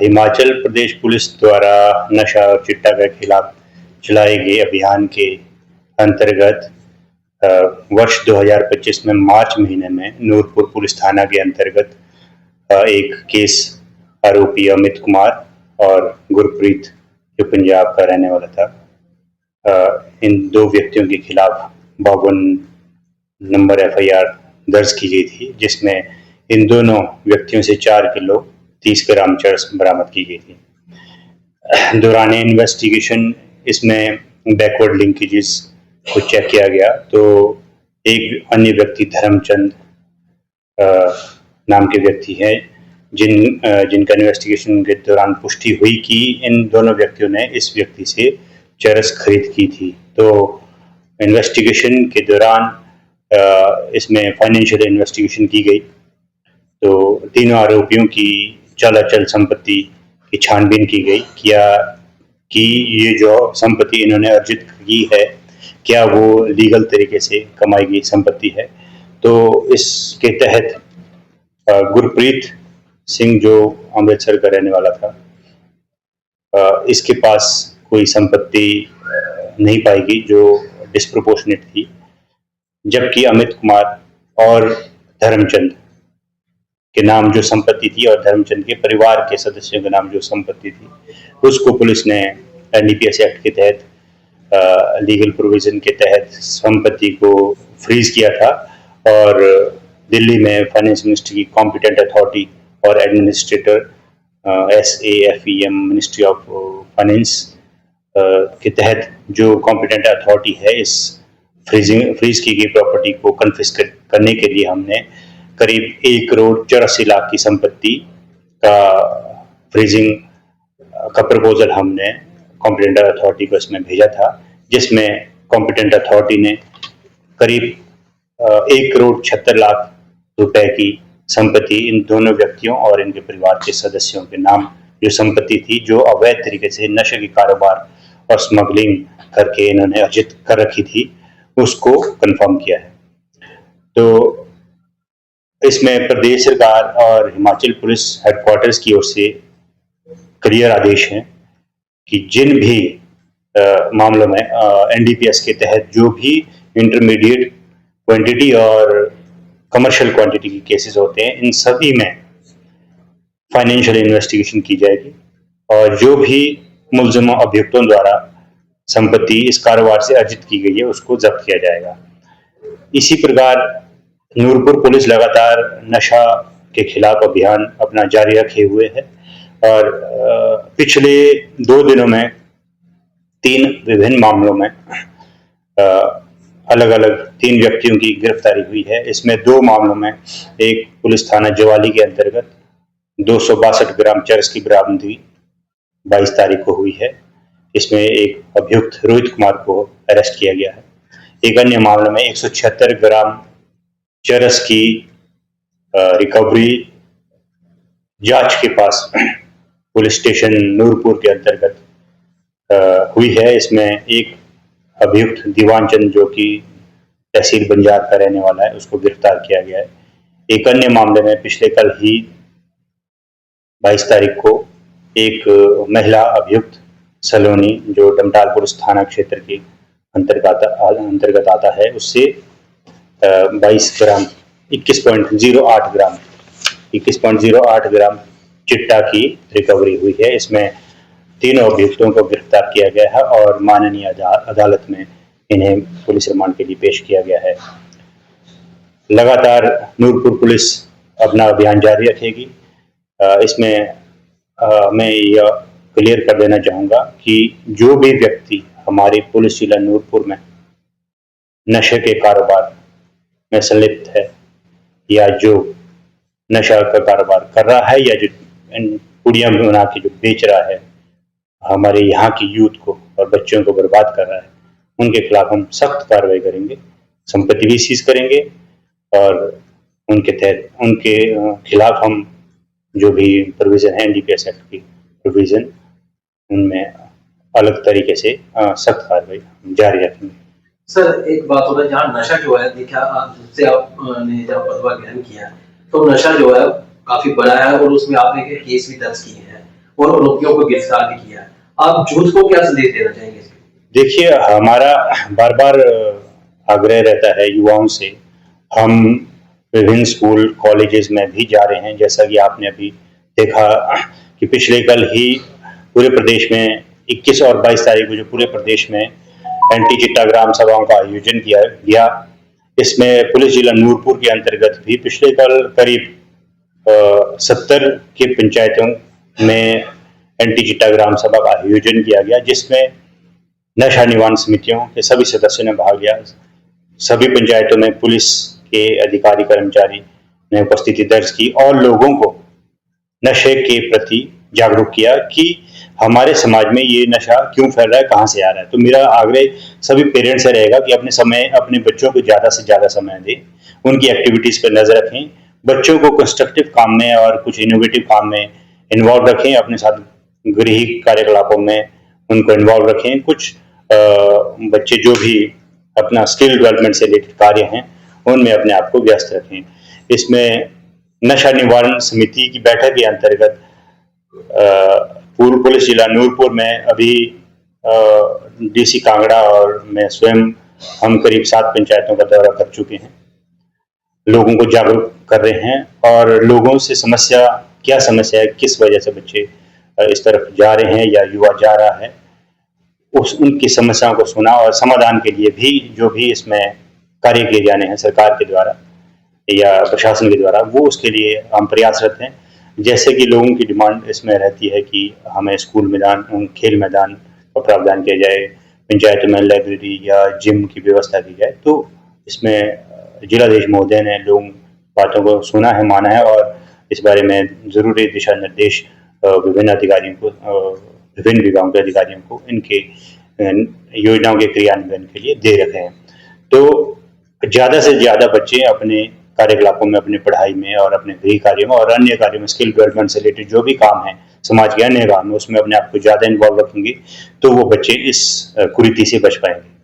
Himachal Pradesh police द्वारा नशा और चिट्टा के खिलाफ चलाए गए अभियान के अंतर्गत वर्ष 2025 में मार्च महीने में नूरपुर पुलिस थाना के अंतर्गत एक केस आरोपी अमित कुमार और गुरप्रीत जो पंजाब का रहने वाला था, इन दो व्यक्तियों के खिलाफ 52 नंबर FIR दर्ज की गई थी, जिसमें इन दोनों व्यक्तियों से 4 किलो 30 ग्राम चरस बरामद की गई थी। दौरान इन्वेस्टिगेशन इसमें बैकवर्ड लिंकेजेस को चेक किया गया तो एक अन्य व्यक्ति धर्मचंद नाम के व्यक्ति हैं जिनका इन्वेस्टिगेशन के दौरान पुष्टि हुई कि इन दोनों व्यक्तियों ने इस व्यक्ति से चरस खरीद की थी। तो इन्वेस्टिगेशन के दौरान इसमें फाइनेंशियल इन्वेस्टिगेशन की गई तो तीनों आरोपियों की चल संपत्ति की छानबीन की गई कि ये जो संपत्ति इन्होंने अर्जित की है क्या वो लीगल तरीके से कमाई गई संपत्ति है। तो इसके तहत गुरप्रीत सिंह जो अमृतसर का रहने वाला था, इसके पास कोई संपत्ति नहीं पाई गई जो डिस्प्रोपोर्शनेट थी, जबकि अमित कुमार और धर्मचंद के नाम जो संपत्ति थी और धर्मचंद के परिवार के सदस्यों के नाम जो संपत्ति थी उसको पुलिस ने NDPS एक्ट के तहत लीगल प्रोविजन के तहत संपत्ति को फ्रीज किया था और दिल्ली में फाइनेंस मिनिस्ट्री की कॉम्पिटेंट अथॉरिटी और administrator SAFEM ministry of finance के तहत जो कॉम्पिटेंट अथॉरिटी है इस फ्रीज की गई प्रॉपर्टी को कन्फिस्केट करने के लिए हमने करीब 1,84,00,000 की संपत्ति का फ्रीजिंग का प्रपोजल हमने कॉम्पिटेंट अथॉरिटी को इसमें भेजा था, जिसमें कॉम्पिटेंट अथॉरिटी ने करीब 1,76,00,000 रुपए की संपत्ति इन दोनों व्यक्तियों और इनके परिवार के सदस्यों के नाम जो संपत्ति थी जो अवैध तरीके से नशे के कारोबार और स्मगलिंग करके इन्होंने अर्जित कर रखी थी उसको कंफर्म किया है। तो इसमें प्रदेश सरकार और हिमाचल पुलिस हेडक्वार्टर्स की ओर से क्लियर आदेश हैं कि जिन भी मामलों में NDPS के तहत जो भी इंटरमीडिएट क्वांटिटी और कमर्शियल क्वांटिटी की केसेस होते हैं इन सभी में फाइनेंशियल इन्वेस्टिगेशन की जाएगी और जो भी मुल्ज़िम अभियुक्तों द्वारा संपत्ति इस कारोबार से अर्जित की गई है उसको जब्त किया जाएगा। इसी प्रकार नूरपुर पुलिस लगातार नशा के खिलाफ अभियान अपना जारी रखे हुए है और पिछले 2 दिनों में 3 विभिन्न मामलों में अलग अलग 3 व्यक्तियों की गिरफ्तारी हुई है। इसमें 2 मामलों में एक पुलिस थाना जवाली के अंतर्गत 262 ग्राम चरस की बरामदगी 22 तारीख को हुई है। इसमें एक अभियुक्त रोहित कुमार को अरेस्ट किया गया है। एक अन्य मामले में 176 ग्राम चरस की रिकवरी जांच के पास पुलिस स्टेशन नूरपुर के अंतर्गत हुई है। इसमें एक अभियुक्त दीवान चंद जो कि तहसील बंजार का रहने वाला है उसको गिरफ्तार किया गया है। एक अन्य मामले में पिछले कल ही 22 तारीख को एक महिला अभियुक्त सलोनी जो डमटाल पुलिस थाना क्षेत्र के अंतर्गत आता है उससे 21.08 ग्राम चिट्टा की रिकवरी हुई है। इसमें तीनों अभियुक्तों को गिरफ्तार किया गया है और माननीय अदालत में इन्हें पुलिस रिमांड के लिए पेश किया गया है। लगातार नूरपुर पुलिस अपना अभियान जारी रखेगी। इसमें मैं यह क्लियर कर देना चाहूँगा कि जो भी व्यक्ति हमारी पुलिस जिला नूरपुर में नशे के कारोबार में संलिप्त है या जो नशा का कारोबार कर रहा है या जो पुड़िया बना के जो बेच रहा है हमारे यहाँ की यूथ को और बच्चों को बर्बाद कर रहा है उनके खिलाफ हम सख्त कार्रवाई करेंगे, संपत्ति भी सीज करेंगे और उनके खिलाफ हम जो भी प्रोविजन है NDPS एक्ट की प्रोविजन उनमें अलग तरीके से सख्त कार्रवाई जारी रखेंगे। सर एक बात होगा जहाँ नशा जो है देखा जिससे आपने जब पदवा ग्रहण किया तो नशा जो है काफी बड़ा है और उसमें आपने केस भी दर्ज किए हैं और आरोपियों को गिरफ्तार भी किया है। आप यूथ को क्या संदेश देना चाहेंगे इसके? देखिए, हमारा बार बार आग्रह रहता है युवाओं से। हम विभिन्न स्कूल कॉलेजेस में भी जा रहे हैं, जैसा कि आपने अभी देखा कि पिछले कल ही पूरे प्रदेश में 21 और 22 तारीख को जो पूरे प्रदेश में एंटी चिट्टा ग्राम सभाओं का आयोजन किया गया। इसमें पुलिस जिला नूरपुर के अंतर्गत भी पिछले कल करीब 70 के पंचायतों में एंटी चिट्टा ग्राम सभा का आयोजन किया गया, जिसमें नशा निवारण समितियों के सभी सदस्यों ने भाग लिया। सभी पंचायतों में पुलिस के अधिकारी कर्मचारी ने उपस्थिति दर्ज की और लोगों को नशे के प्रति जागरूक किया कि हमारे समाज में ये नशा क्यों फैल रहा है, कहाँ से आ रहा है। तो मेरा आग्रह सभी पेरेंट्स से रहेगा कि अपने बच्चों को ज़्यादा से ज़्यादा समय दें, उनकी एक्टिविटीज़ पर नज़र रखें, बच्चों को कंस्ट्रक्टिव काम में और कुछ इनोवेटिव काम में इन्वॉल्व रखें, अपने साथ गृह कार्यकलापों में उनको इन्वॉल्व रखें। कुछ बच्चे जो भी अपना स्किल डेवलपमेंट से रिलेटेड कार्य हैं उनमें अपने आप को व्यस्त रखें। इसमें नशा निवारण समिति की बैठक के अंतर्गत पूर्व पुलिस जिला नूरपुर में अभी डीसी कांगड़ा और मैं स्वयं हम करीब 7 पंचायतों का दौरा कर चुके हैं, लोगों को जागरूक कर रहे हैं और लोगों से क्या समस्या है, किस वजह से बच्चे इस तरफ जा रहे हैं या युवा जा रहा है, उनकी समस्याओं को सुना और समाधान के लिए भी जो भी इसमें कार्य किए जाने हैं सरकार के द्वारा या प्रशासन के द्वारा, वो उसके लिए हम प्रयासरत हैं। जैसे कि लोगों की डिमांड इसमें रहती है कि हमें स्कूल मैदान, खेल मैदान का प्रावधान किया जाए, पंचायत में लाइब्रेरी या जिम की व्यवस्था की जाए। तो इसमें जिलाधीश महोदय ने लोगों बातों को सुना है, माना है और इस बारे में ज़रूरी दिशा निर्देश विभिन्न अधिकारियों को, विभिन्न विभागों के अधिकारियों को इनके योजनाओं के क्रियान्वयन के लिए दे रखे हैं। तो ज़्यादा से ज़्यादा बच्चे अपने कार्यकलापों में, अपनी पढ़ाई में और अपने गृह कार्यों में और अन्य कार्यों में, स्किल डेवलपमेंट से रिलेटेड जो भी काम है समाज के अन्य काम में, उसमें अपने आप को ज़्यादा इन्वॉल्व रखेंगे तो वो बच्चे इस कुरीति से बच पाएंगे।